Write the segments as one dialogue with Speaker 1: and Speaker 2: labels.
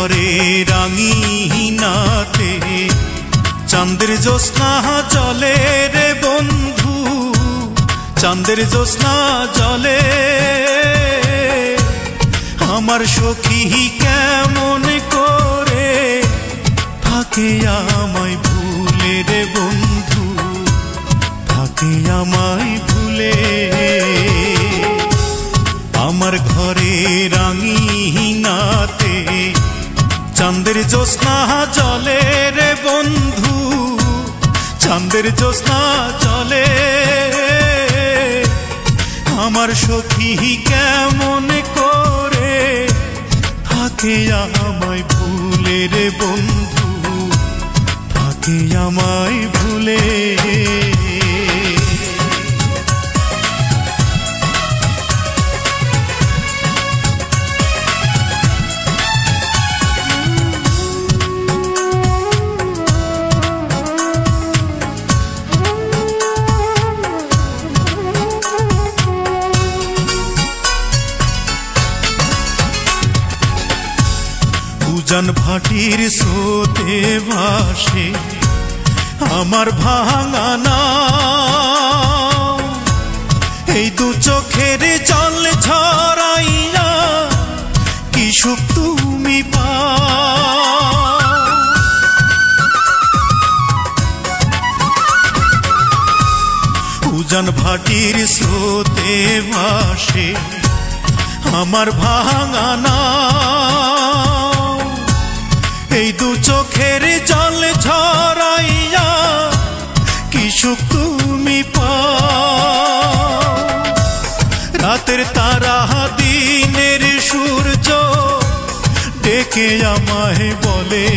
Speaker 1: ঘরে রাঙিনাতে চাঁদের জ্যোৎস্না জলে রে বন্ধু, চাঁদের জ্যোৎস্না জলে। আমার সখী কেমন করে থাকে আমায় ভুলে রে বন্ধু, থাকে আমায় ভুলে। আমার ঘরে রাঙিনাতে চাঁদের জ্যোৎস্না জলে রে বন্ধু, চাঁদের জ্যোৎস্না জলে। আমার সখী কেমন করে থাকে আমায় ভুলে রে বন্ধু, থাকে আমায় ভুলে। উজান ভাটির স্রোতে ভাসে আমার ভাঙা নাও, এই দু চোখের জল ঝরাইয়া কি সুখ তুমি পাও। উজান ভাটির স্রোতে ভাসে আমার ভাঙা নাও, এই দু চোখের জল ঝরাইয়া কি সুখ তুমি পাও। রাতের তারা দিনের সূর্য ডেকে আমায় বলে,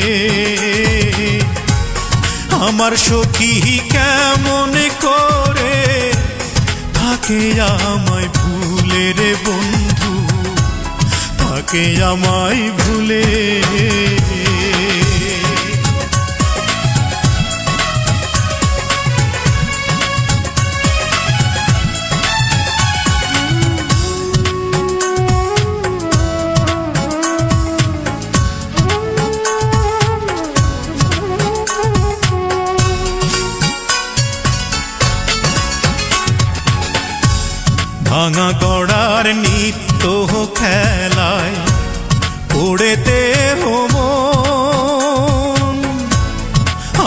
Speaker 1: আমার সখী কেমন করে থাকে আমায় ভুলে রে বন্ধু, থাকে আমায় ভুলে। ভাঙা গড়ার নিত্য খেলায় পড়েতে মন,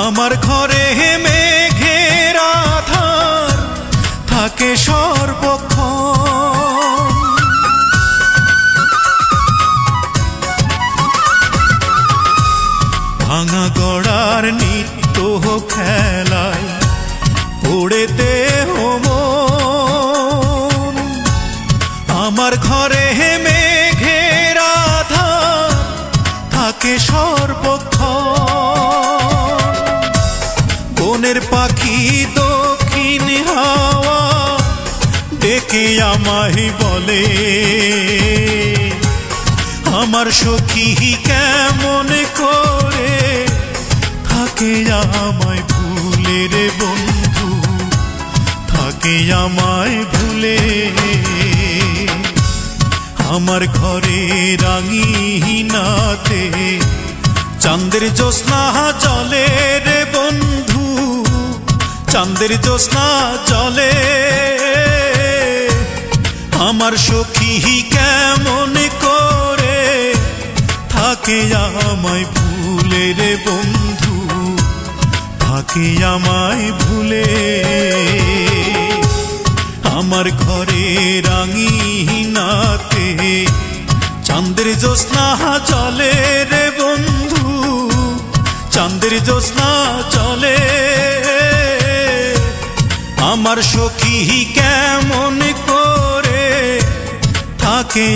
Speaker 1: আমার ঘরে মেঘের আধার থাকে সর্বক্ষণ। ভাঙা গড়ার নিত্য খেলায় পড়েতে মন, আমার ঘরে মেঘের আধার থাকে সর্বক্ষণ। বনের পাখি দক্ষিণ হাওয়া ডেকে আমায় বলে, আমার সখী কেমন করে থাকে আমায় ভুলে রে বন্ধু, থাকে আমায় ভুলে। আমার ঘরে রাঙিনাতে চাঁদের জ্যোৎস্না জলে রে বন্ধু, চাঁদের জ্যোৎস্না জলে। আমার সখী কেমন করে থাকে আমায় ভুলে রে বন্ধু, থাকে আমায় ভুলে। আমার ঘরে রাঙিনাতে চাঁদের জ্যোৎস্না জলে রে বন্ধু, চাঁদের জ্যোৎস্না জলে। আমার সখী কেমন করে থাকে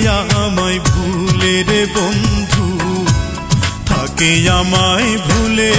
Speaker 1: আমায় ভুলে রে বন্ধু, থাকে আমায় ভুলে।